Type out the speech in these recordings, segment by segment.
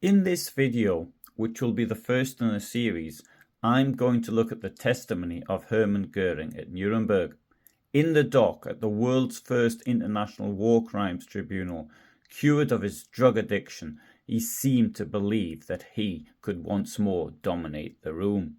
In this video, which will be the first in a series, I'm going to look at the testimony of Hermann Göring at Nuremberg. In the dock at the world's first international war crimes tribunal, cured of his drug addiction, he seemed to believe that he could once more dominate the room.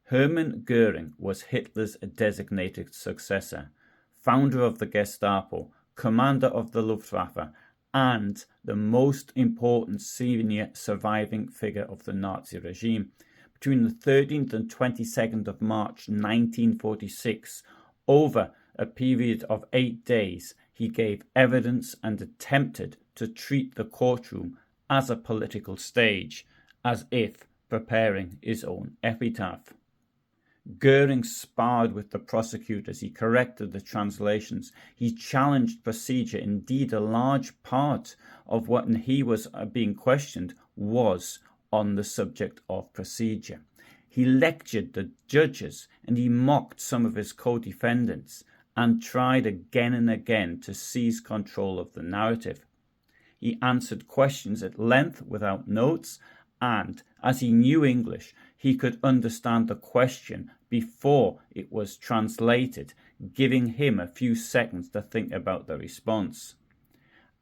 Hermann Göring was Hitler's designated successor, founder of the Gestapo, commander of the Luftwaffe, and the most important senior surviving figure of the Nazi regime. Between the 13th and 22nd of March 1946, over a period of 8 days, he gave evidence and attempted to treat the courtroom as a political stage, as if preparing his own epitaph. Göring sparred with the prosecutors, he corrected the translations, he challenged procedure. Indeed, a large part of what he was being questioned was on the subject of procedure. He lectured the judges and he mocked some of his co-defendants and tried again and again to seize control of the narrative. He answered questions at length without notes, and as he knew English, he could understand the question before it was translated, giving him a few seconds to think about the response.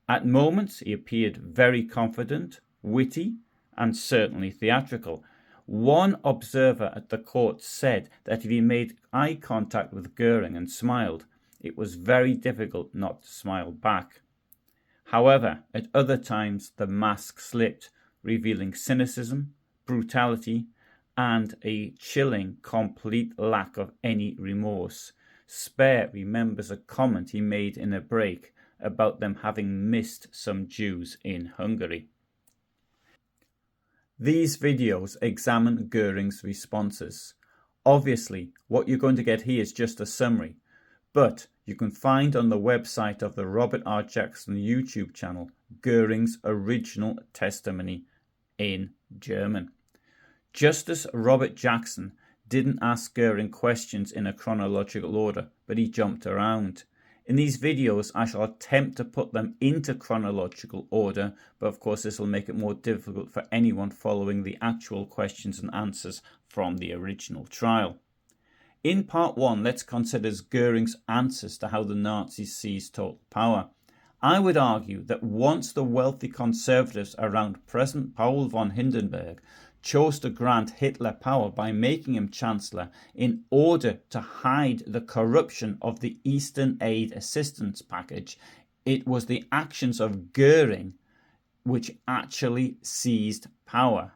At moments, he appeared very confident, witty, and certainly theatrical. One observer at the court said that if he made eye contact with Göring and smiled, it was very difficult not to smile back. However, at other times, the mask slipped, revealing cynicism, brutality, and a chilling, complete lack of any remorse. Speer remembers a comment he made in a break about them having missed some Jews in Hungary. These videos examine Göring's responses. Obviously, what you're going to get here is just a summary, but you can find on the website of the Robert R. Jackson YouTube channel Göring's original testimony in German. Justice Robert Jackson didn't ask Göring questions in a chronological order, but he jumped around. In these videos, I shall attempt to put them into chronological order, but of course this will make it more difficult for anyone following the actual questions and answers from the original trial. In part 1, let's consider Göring's answers to how the Nazis seized total power. I would argue that once the wealthy conservatives around President Paul von Hindenburg chose to grant Hitler power by making him Chancellor in order to hide the corruption of the Eastern Aid Assistance Package, it was the actions of Göring which actually seized power,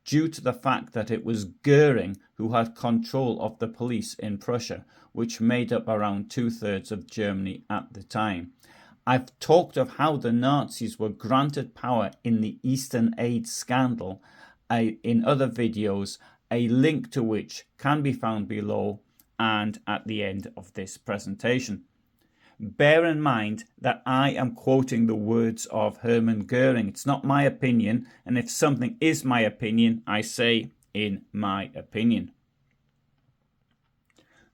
due to the fact that it was Göring who had control of the police in Prussia, which made up around 2/3 of Germany at the time. I've talked of how the Nazis were granted power in the Eastern Aid scandal in other videos, a link to which can be found below and at the end of this presentation. Bear in mind that I am quoting the words of Hermann Göring. It's not my opinion, and if something is my opinion, I say in my opinion.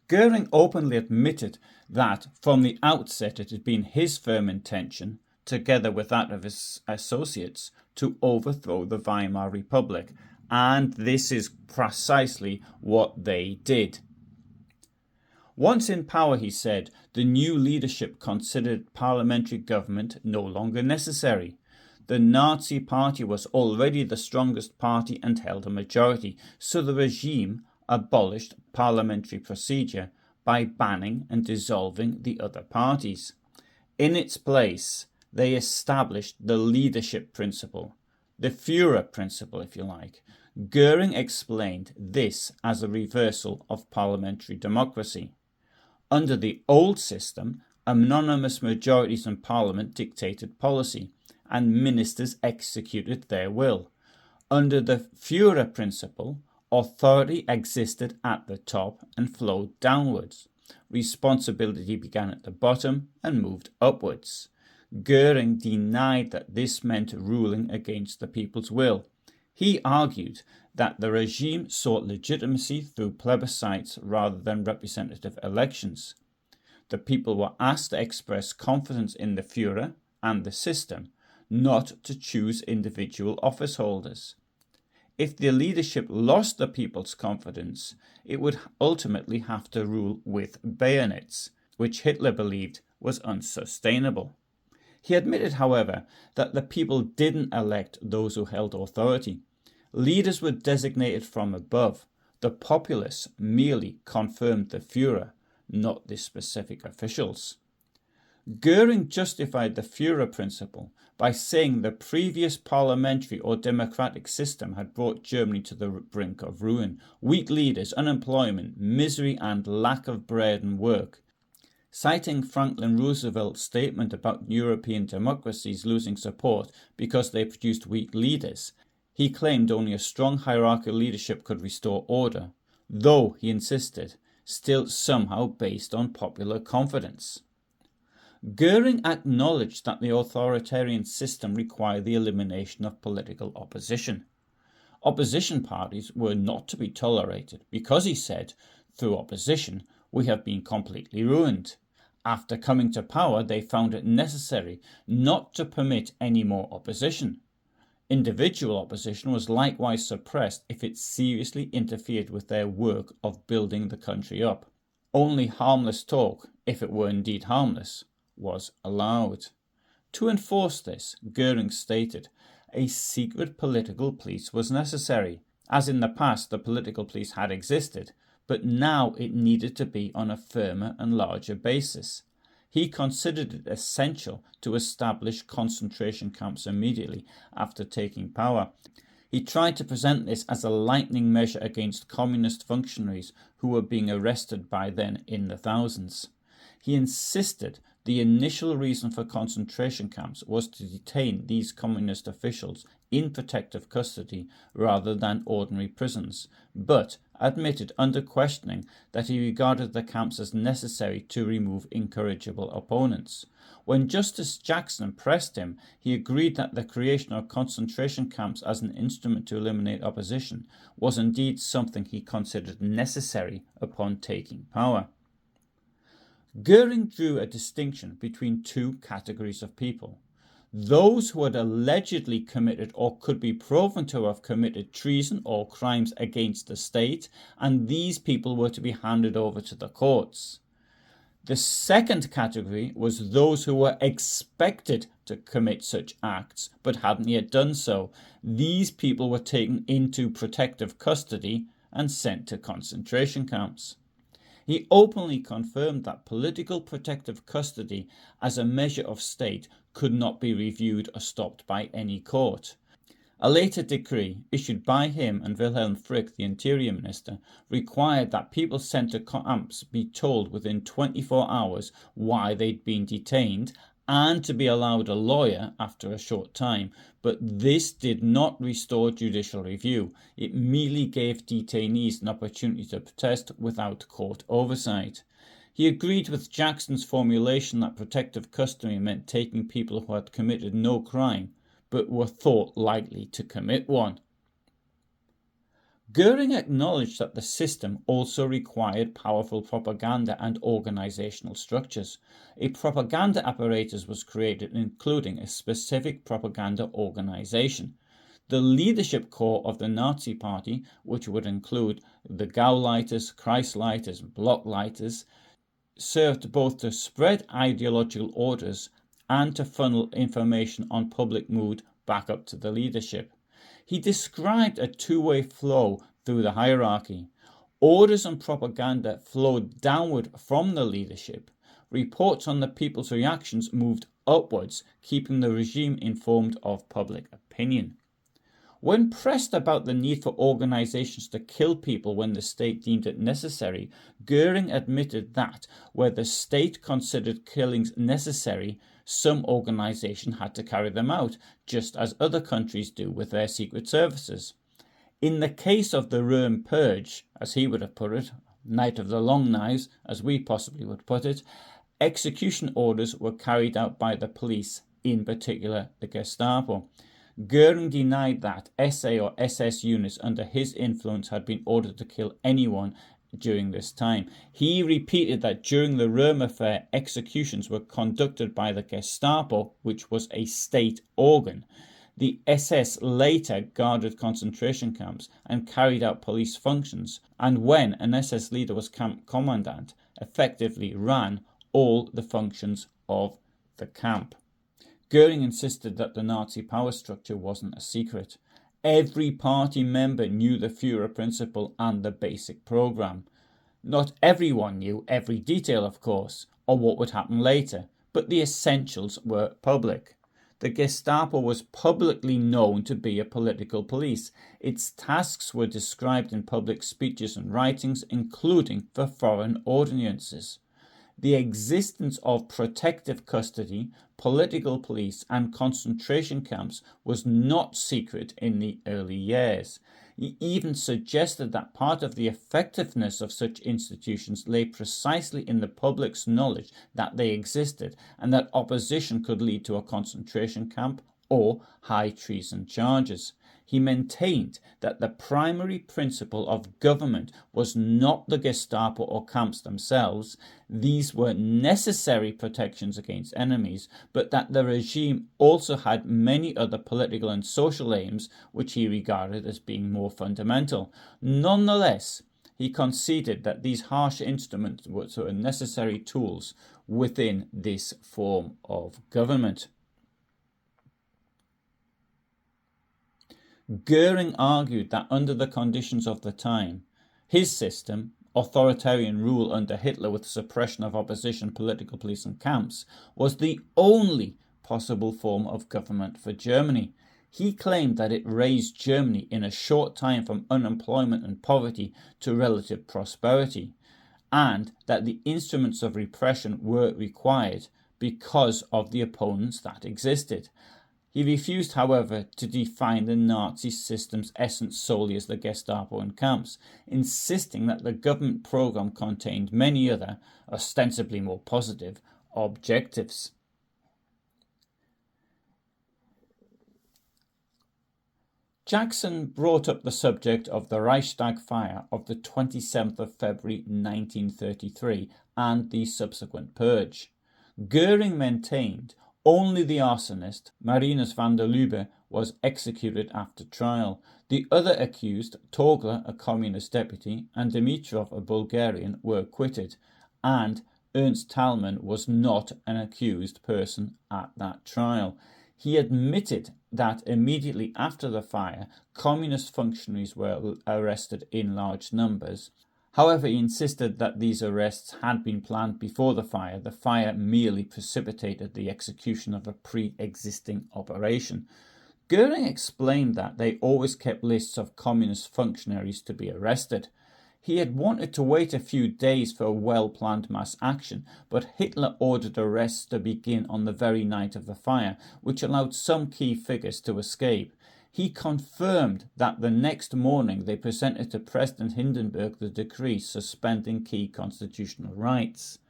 Göring openly admitted that from the outset it had been his firm intention, together with that of his associates, to overthrow the Weimar Republic, and this is precisely what they did. Once in power, he said, the new leadership considered parliamentary government no longer necessary. The Nazi Party was already the strongest party and held a majority, so the regime abolished parliamentary procedure by banning and dissolving the other parties. In its place, they established the leadership principle, the Fuhrer principle, if you like. Göring explained this as a reversal of parliamentary democracy. Under the old system, anonymous majorities in parliament dictated policy, and ministers executed their will. Under the Fuhrer principle, authority existed at the top and flowed downwards. Responsibility began at the bottom and moved upwards. Göring denied that this meant ruling against the people's will. He argued that the regime sought legitimacy through plebiscites rather than representative elections. The people were asked to express confidence in the Fuhrer and the system, not to choose individual office holders. If the leadership lost the people's confidence, it would ultimately have to rule with bayonets, which Hitler believed was unsustainable. He admitted, however, that the people didn't elect those who held authority. Leaders were designated from above. The populace merely confirmed the Fuhrer, not the specific officials. Göring justified the Fuhrer principle by saying the previous parliamentary or democratic system had brought Germany to the brink of ruin, weak leaders, unemployment, misery and lack of bread and work. Citing Franklin Roosevelt's statement about European democracies losing support because they produced weak leaders, he claimed only a strong hierarchical leadership could restore order, though, he insisted, still somehow based on popular confidence. Göring acknowledged that the authoritarian system required the elimination of political opposition. Opposition parties were not to be tolerated because, he said, through opposition we have been completely ruined. After coming to power, they found it necessary not to permit any more opposition. Individual opposition was likewise suppressed if it seriously interfered with their work of building the country up. Only harmless talk, if it were indeed harmless, was allowed. To enforce this, Göring stated, a secret political police was necessary. As in the past, the political police had existed, but now it needed to be on a firmer and larger basis. He considered it essential to establish concentration camps immediately after taking power. He tried to present this as a lightning measure against communist functionaries who were being arrested by then in the thousands. He insisted the initial reason for concentration camps was to detain these communist officials in protective custody rather than ordinary prisons, but admitted under questioning that he regarded the camps as necessary to remove incorrigible opponents. When Justice Jackson pressed him, he agreed that the creation of concentration camps as an instrument to eliminate opposition was indeed something he considered necessary upon taking power. Göring drew a distinction between two categories of people: those who had allegedly committed or could be proven to have committed treason or crimes against the state, and these people were to be handed over to the courts. The second category was those who were expected to commit such acts but hadn't yet done so. These people were taken into protective custody and sent to concentration camps. He openly confirmed that political protective custody as a measure of state could not be reviewed or stopped by any court. A later decree, issued by him and Wilhelm Frick, the Interior Minister, required that people sent to camps be told within 24 hours why they'd been detained and to be allowed a lawyer after a short time, but this did not restore judicial review. It merely gave detainees an opportunity to protest without court oversight. He agreed with Jackson's formulation that protective custody meant taking people who had committed no crime, but were thought likely to commit one. Göring acknowledged that the system also required powerful propaganda and organizational structures. A propaganda apparatus was created, including a specific propaganda organization. The leadership core of the Nazi Party, which would include the Gauleiters, Kreisleiters, and Blockleiters, served both to spread ideological orders and to funnel information on public mood back up to the leadership. He described a two-way flow through the hierarchy. Orders and propaganda flowed downward from the leadership. Reports on the people's reactions moved upwards, keeping the regime informed of public opinion. When pressed about the need for organizations to kill people when the state deemed it necessary, Göring admitted that where the state considered killings necessary, some organization had to carry them out, just as other countries do with their secret services. In the case of the Röhm Purge, as he would have put it, Night of the Long Knives, as we possibly would put it, execution orders were carried out by the police, in particular the Gestapo. Göring denied that SA or SS units under his influence had been ordered to kill anyone during this time. He repeated that during the Röhm affair, executions were conducted by the Gestapo, which was a state organ. The SS later guarded concentration camps and carried out police functions, and when an SS leader was camp commandant, effectively ran all the functions of the camp. Göring insisted that the Nazi power structure wasn't a secret. Every party member knew the Fuhrer principle and the basic program. Not everyone knew every detail, of course, or what would happen later, but the essentials were public. The Gestapo was publicly known to be a political police. Its tasks were described in public speeches and writings, including for foreign audiences. The existence of protective custody, political police, and concentration camps was not secret in the early years. He even suggested that part of the effectiveness of such institutions lay precisely in the public's knowledge that they existed and that opposition could lead to a concentration camp or high treason charges. He maintained that the primary principle of government was not the Gestapo or camps themselves. These were necessary protections against enemies, but that the regime also had many other political and social aims which he regarded as being more fundamental. Nonetheless, he conceded that these harsh instruments were necessary tools within this form of government. Göring argued that under the conditions of the time, his system, authoritarian rule under Hitler with suppression of opposition, political police and camps, was the only possible form of government for Germany. He claimed that it raised Germany in a short time from unemployment and poverty to relative prosperity, and that the instruments of repression were required because of the opponents that existed. He refused, however, to define the Nazi system's essence solely as the Gestapo and camps, insisting that the government program contained many other, ostensibly more positive, objectives. Jackson brought up the subject of the Reichstag fire of the 27th of February 1933 and the subsequent purge. Göring maintained only the arsonist, Marinus van der Lubbe, was executed after trial. The other accused, Togler, a communist deputy, and Dimitrov, a Bulgarian, were acquitted, and Ernst Thälmann was not an accused person at that trial. He admitted that immediately after the fire, communist functionaries were arrested in large numbers. However, he insisted that these arrests had been planned before the fire. The fire merely precipitated the execution of a pre-existing operation. Göring explained that they always kept lists of communist functionaries to be arrested. He had wanted to wait a few days for a well-planned mass action, but Hitler ordered arrests to begin on the very night of the fire, which allowed some key figures to escape. He confirmed that the next morning they presented to President Hindenburg the decree suspending key constitutional rights.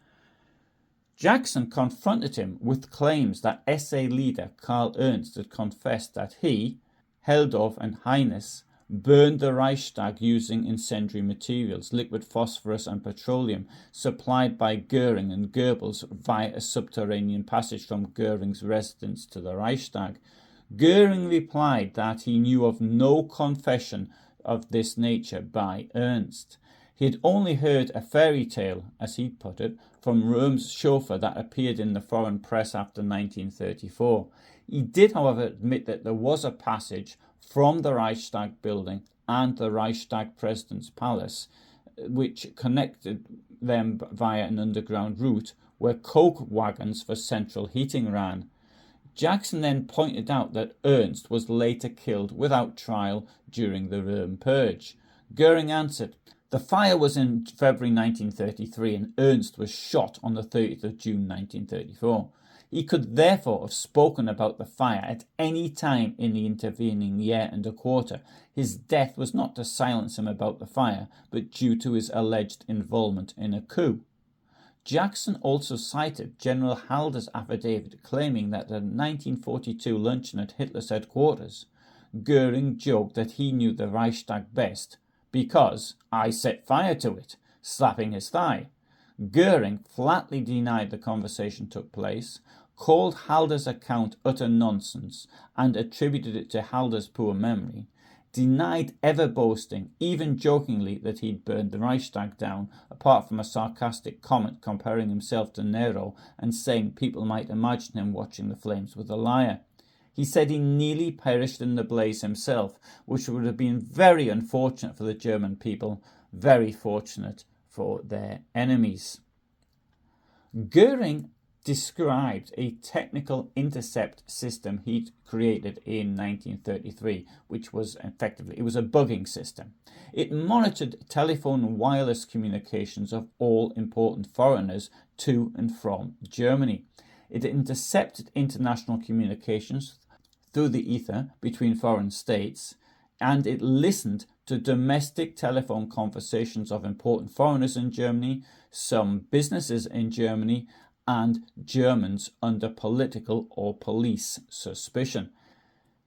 Jackson confronted him with claims that SA leader Karl Ernst had confessed that he, Helldorf and Heines, burned the Reichstag using incendiary materials, liquid phosphorus and petroleum, supplied by Göring and Goebbels via a subterranean passage from Göring's residence to the Reichstag. Göring replied that he knew of no confession of this nature by Ernst. He had only heard a fairy tale, as he put it, from Röhm's chauffeur that appeared in the foreign press after 1934. He did, however, admit that there was a passage from the Reichstag building and the Reichstag President's Palace, which connected them via an underground route where coke wagons for central heating ran. Jackson then pointed out that Ernst was later killed without trial during the Röhm purge. Göring answered, "The fire was in February 1933 and Ernst was shot on the 30th of June 1934. He could therefore have spoken about the fire at any time in the intervening year and a quarter. His death was not to silence him about the fire, but due to his alleged involvement in a coup." Jackson also cited General Halder's affidavit claiming that at a 1942 luncheon at Hitler's headquarters, Göring joked that he knew the Reichstag best because "I set fire to it," slapping his thigh. Göring flatly denied the conversation took place, called Halder's account utter nonsense, and attributed it to Halder's poor memory, denied ever boasting, even jokingly, that he'd burned the Reichstag down, apart from a sarcastic comment comparing himself to Nero and saying people might imagine him watching the flames with a lyre. He said he nearly perished in the blaze himself, which would have been very unfortunate for the German people, very fortunate for their enemies. Göring described a technical intercept system he'd created in 1933, which was effectively, it was a bugging system. It monitored telephone and wireless communications of all important foreigners to and from Germany. It intercepted international communications through the ether between foreign states, and it listened to domestic telephone conversations of important foreigners in Germany, some businesses in Germany, and Germans under political or police suspicion.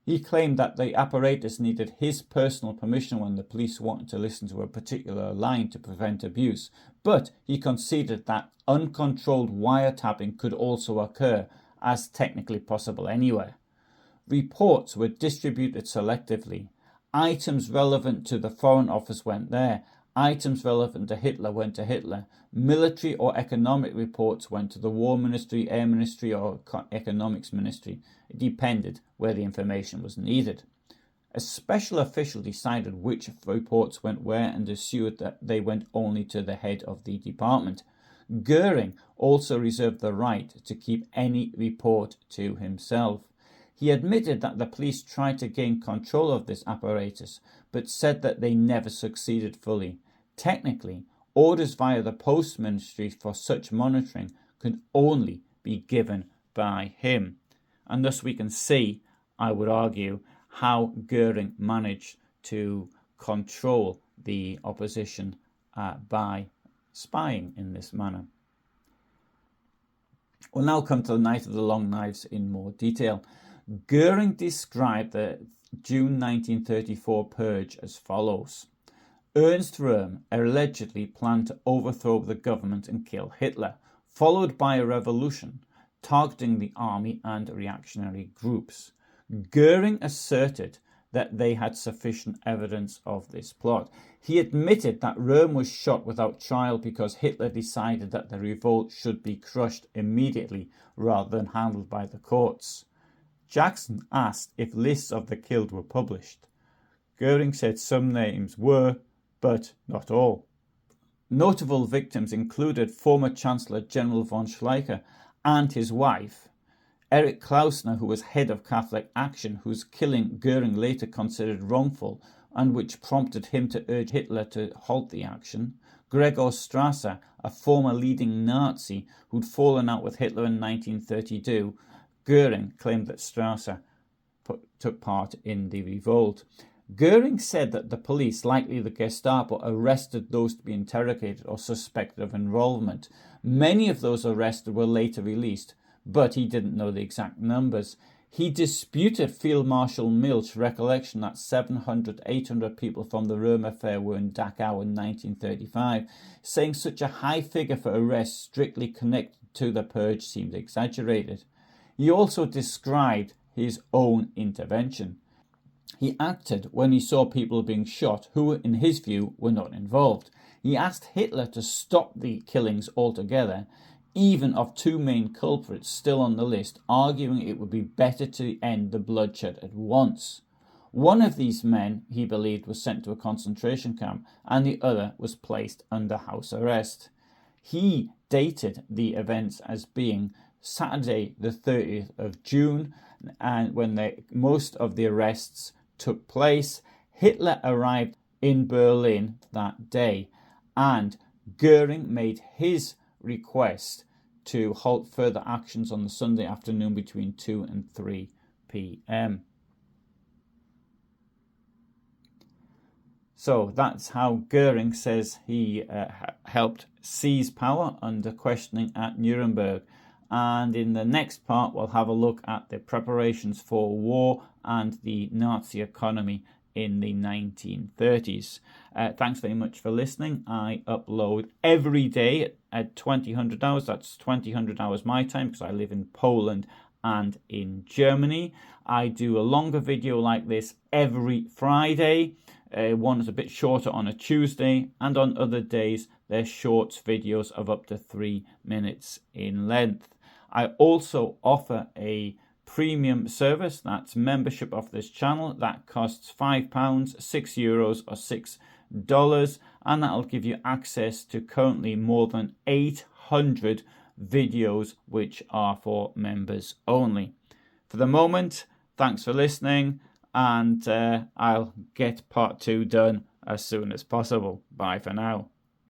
He claimed that the apparatus needed his personal permission when the police wanted to listen to a particular line to prevent abuse, but he conceded that uncontrolled wiretapping could also occur, as technically possible anywhere. Reports were distributed selectively. Items relevant to the Foreign Office went there. Items relevant to Hitler went to Hitler. Military or economic reports went to the War Ministry, Air Ministry, or Economics Ministry. It depended where the information was needed. A special official decided which reports went where and assured that they went only to the head of the department. Göring also reserved the right to keep any report to himself. He admitted that the police tried to gain control of this apparatus, but said that they never succeeded fully. Technically, orders via the Post Ministry for such monitoring could only be given by him. And thus we can see, I would argue, how Göring managed to control the opposition by spying in this manner. We'll now come to the Night of the Long Knives in more detail. Göring described the June 1934 purge as follows. Ernst Röhm allegedly planned to overthrow the government and kill Hitler, followed by a revolution, targeting the army and reactionary groups. Göring asserted that they had sufficient evidence of this plot. He admitted that Röhm was shot without trial because Hitler decided that the revolt should be crushed immediately rather than handled by the courts. Jackson asked if lists of the killed were published. Göring said some names were, but not all. Notable victims included former Chancellor General von Schleicher and his wife, Erich Klausner, who was head of Catholic Action, whose killing Göring later considered wrongful and which prompted him to urge Hitler to halt the action, Gregor Strasser, a former leading Nazi who'd fallen out with Hitler in 1932. Göring claimed that Strasser took part in the revolt. Göring said that the police, likely the Gestapo, arrested those to be interrogated or suspected of involvement. Many of those arrested were later released, but he didn't know the exact numbers. He disputed Field Marshal Milch's recollection that 700, 800 people from the Röhm affair were in Dachau in 1935, saying such a high figure for arrests strictly connected to the purge seemed exaggerated. He also described his own intervention. He acted when he saw people being shot who, in his view, were not involved. He asked Hitler to stop the killings altogether, even of two main culprits still on the list, arguing it would be better to end the bloodshed at once. One of these men, he believed, was sent to a concentration camp, and the other was placed under house arrest. He dated the events as being Saturday the 30th of June, and when most of the arrests took place. Hitler arrived in Berlin that day, and Göring made his request to halt further actions on the Sunday afternoon between 2 and 3 p.m. So that's how Göring says he helped seize power under questioning at Nuremberg. And in the next part, we'll have a look at the preparations for war and the Nazi economy in the 1930s. Thanks very much for listening. I upload every day at 2000 hours. That's 2000 hours my time, because I live in Poland and in Germany. I do a longer video like this every Friday. One is a bit shorter on a Tuesday, and on other days they're short videos of up to 3 minutes in length. I also offer a premium service, that's membership of this channel. That costs £5, €6 or $6, and that'll give you access to currently more than 800 videos which are for members only. For the moment, thanks for listening, and I'll get part 2 done as soon as possible. Bye for now.